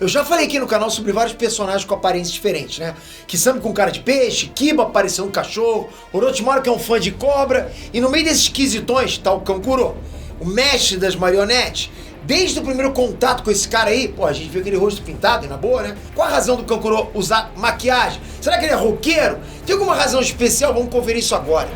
Eu já falei aqui no canal sobre vários personagens com aparências diferentes, né? Kisame com cara de peixe, Kiba parecendo um cachorro, Orochimaru que é um fã de cobra, e no meio desses esquisitões tá o Kankuro, o mestre das marionetes. Desde o primeiro contato com esse cara aí, pô, a gente viu aquele rosto pintado, e na boa, né? Qual a razão do Kankuro usar maquiagem? Será que ele é roqueiro? Tem alguma razão especial? Vamos conferir isso agora.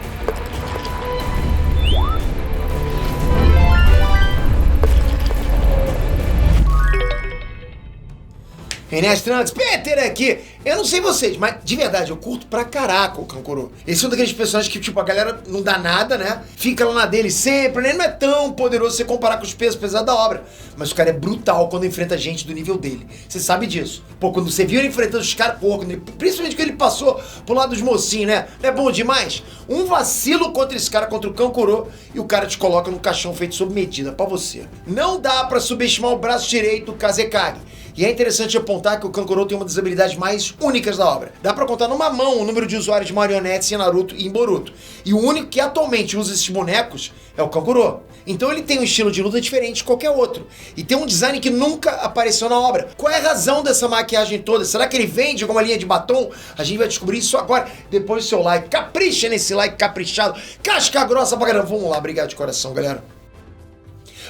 Inês Trunks, Peter aqui. Eu não sei vocês, mas de verdade, eu curto pra caraca o Kankuro. Esse é um daqueles personagens que, tipo, a galera não dá nada, né? Fica lá na dele sempre, né? Ele não é tão poderoso se você comparar com os pesos pesados da obra. Mas o cara é brutal quando enfrenta gente do nível dele. Você sabe disso. Pô, quando você viu ele enfrentando os caras, pô, principalmente quando ele passou pro lado dos mocinhos, né? Não é bom demais? Um vacilo contra esse cara, contra o Kankuro, e o cara te coloca num caixão feito sob medida pra você. Não dá pra subestimar o braço direito do Kazekage. E é interessante apontar que o Kankuro tem uma das habilidades mais únicas da obra. Dá pra contar numa mão o número de usuários de marionetes em Naruto e em Boruto. E o único que atualmente usa esses bonecos é o Kankuro. Então ele tem um estilo de luta diferente de qualquer outro. E tem um design que nunca apareceu na obra. Qual é a razão dessa maquiagem toda? Será que ele vende alguma linha de batom? A gente vai descobrir isso agora, depois do seu like. Capricha nesse like caprichado. Casca grossa pra caramba. Vamos lá, obrigado de coração, galera.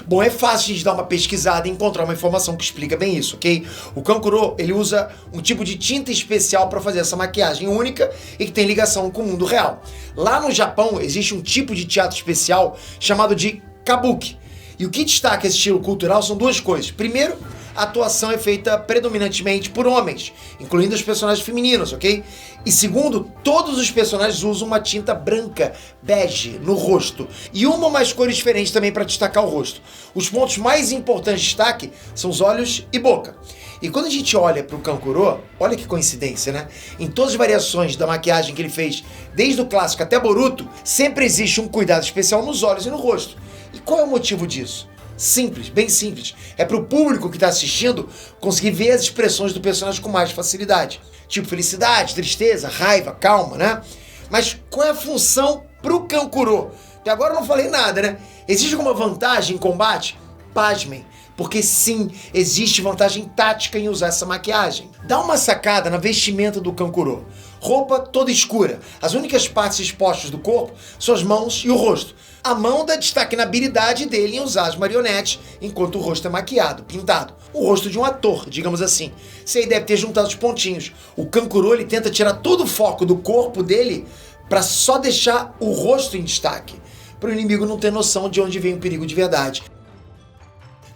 Bom, é fácil a gente dar uma pesquisada e encontrar uma informação que explica bem isso, ok? O Kankuro, ele usa um tipo de tinta especial para fazer essa maquiagem única e que tem ligação com o mundo real. Lá no Japão, existe um tipo de teatro especial chamado de Kabuki. E o que destaca esse estilo cultural são duas coisas. Primeiro, a atuação é feita predominantemente por homens, incluindo os personagens femininos, ok? E segundo, todos os personagens usam uma tinta branca, bege, no rosto. E uma ou mais cores diferentes também para destacar o rosto. Os pontos mais importantes de destaque são os olhos e boca. E quando a gente olha para o Kankuro, olha que coincidência, né? Em todas as variações da maquiagem que ele fez, desde o clássico até Boruto, sempre existe um cuidado especial nos olhos e no rosto. E qual é o motivo disso? Simples, bem simples. É pro público que tá assistindo conseguir ver as expressões do personagem com mais facilidade. Tipo felicidade, tristeza, raiva, calma, né? Mas qual é a função pro Kankuro? Até agora eu não falei nada, né? Existe alguma vantagem em combate? Pasmem, porque sim, existe vantagem tática em usar essa maquiagem. Dá uma sacada na vestimenta do Kankuro. Roupa toda escura. As únicas partes expostas do corpo são as mãos e o rosto. A mão dá destaque na habilidade dele em usar as marionetes, enquanto o rosto é maquiado, pintado. O rosto de um ator, digamos assim. Você aí deve ter juntado os pontinhos. O Kankuro, ele tenta tirar todo o foco do corpo dele para só deixar o rosto em destaque, para o inimigo não ter noção de onde vem o perigo de verdade.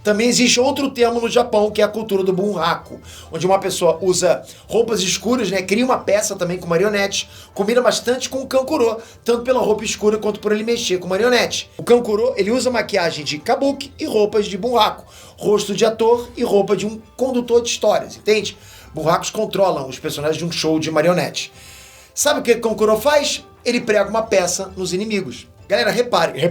Também existe outro termo no Japão, que é a cultura do bunraku, onde uma pessoa usa roupas escuras, né, cria uma peça também com marionete, combina bastante com o Kankuro, tanto pela roupa escura quanto por ele mexer com marionete. O Kankuro, ele usa maquiagem de kabuki e roupas de bunraku, rosto de ator e roupa de um condutor de histórias, entende? Bunrakus controlam os personagens de um show de marionete. Sabe o que o Kankuro faz? Ele prega uma peça nos inimigos. Galera, reparem,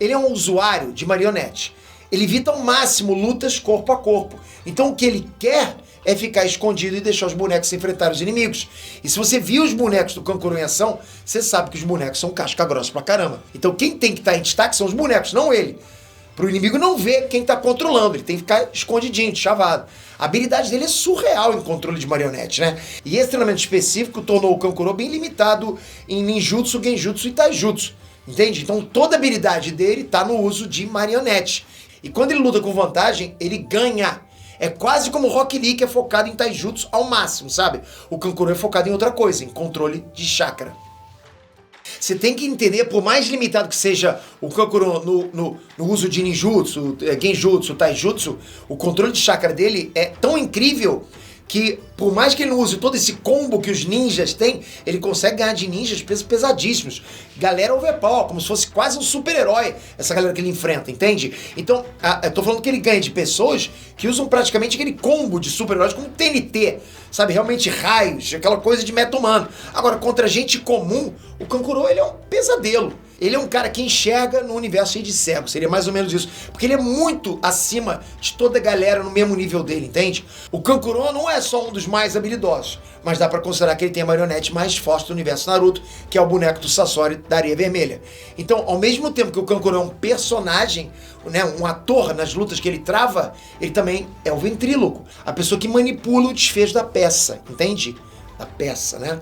ele é um usuário de marionete. Ele evita ao máximo lutas corpo a corpo. Então o que ele quer é ficar escondido e deixar os bonecos enfrentar os inimigos. E se você viu os bonecos do Kankuro em ação, você sabe que os bonecos são casca grossa pra caramba. Então quem tem que estar em destaque são os bonecos, não ele. Pro inimigo não ver quem tá controlando, ele tem que ficar escondidinho, chavado. A habilidade dele é surreal em controle de marionete, né? E esse treinamento específico tornou o Kankuro bem limitado em ninjutsu, genjutsu e taijutsu. Entende? Então toda a habilidade dele tá no uso de marionete. E quando ele luta com vantagem, ele ganha. É quase como o Rock Lee, que é focado em taijutsu ao máximo, sabe? O Kankuro é focado em outra coisa, em controle de chakra. Você tem que entender, por mais limitado que seja o Kankuro no uso de ninjutsu, genjutsu, taijutsu, o controle de chakra dele é tão incrível que, por mais que ele não use todo esse combo que os ninjas têm, ele consegue ganhar de ninjas pesadíssimos. Galera overpower, como se fosse quase um super-herói, essa galera que ele enfrenta, entende? Então, eu tô falando que ele ganha de pessoas que usam praticamente aquele combo de super-heróis como TNT, sabe? Realmente raios, aquela coisa de meta humano. Agora, contra gente comum, o Kankuro, ele é um pesadelo. Ele é um cara que enxerga no universo cheio de cego, seria mais ou menos isso. Porque ele é muito acima de toda a galera no mesmo nível dele, entende? O Kankuro não é só um dos mais habilidosos, mas dá pra considerar que ele tem a marionete mais forte do universo Naruto, que é o boneco do Sasori da Areia Vermelha. Então, ao mesmo tempo que o Kankuro é um personagem, né, um ator nas lutas que ele trava, ele também é o ventríloco, a pessoa que manipula o desfecho da peça, entende? Da peça, né?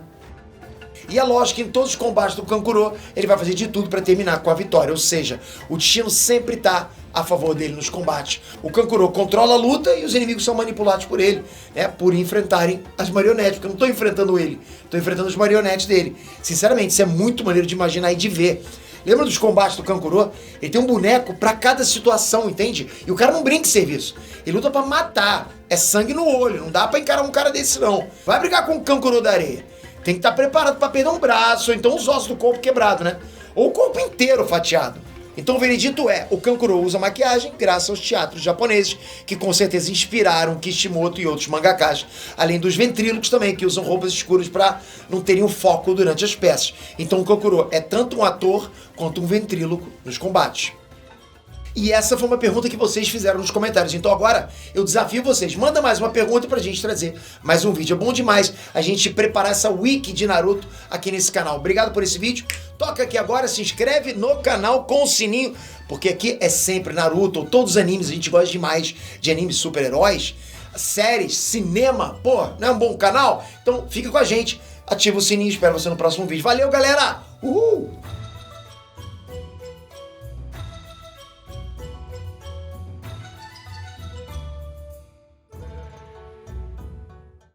E é lógico que em todos os combates do Kankuro, ele vai fazer de tudo para terminar com a vitória. Ou seja, o destino sempre tá a favor dele nos combates. O Kankuro controla a luta e os inimigos são manipulados por ele, né? Por enfrentarem as marionetes. Porque eu não tô enfrentando ele, tô enfrentando os marionetes dele. Sinceramente, isso é muito maneiro de imaginar e de ver. Lembra dos combates do Kankuro? Ele tem um boneco pra cada situação, entende? E o cara não brinca em serviço. Ele luta pra matar. É sangue no olho. Não dá pra encarar um cara desse, não. Vai brigar com o Kankuro da areia. Tem que estar preparado pra perder um braço, ou então os ossos do corpo quebrado, né? Ou o corpo inteiro fatiado. Então o veredito é, o Kankuro usa maquiagem graças aos teatros japoneses, que com certeza inspiraram Kishimoto e outros mangakas, além dos ventrílocos também, que usam roupas escuras para não terem o foco durante as peças. Então o Kankuro é tanto um ator quanto um ventríloco nos combates. E essa foi uma pergunta que vocês fizeram nos comentários. Então agora eu desafio vocês. Manda mais uma pergunta pra gente trazer mais um vídeo. É bom demais a gente preparar essa wiki de Naruto aqui nesse canal. Obrigado por esse vídeo. Toca aqui agora, se inscreve no canal com o sininho, porque aqui é sempre Naruto ou todos os animes. A gente gosta demais de animes super-heróis, séries, cinema. Pô, não é um bom canal? Então fica com a gente. Ativa o sininho. Espero você no próximo vídeo. Valeu, galera! Uhul!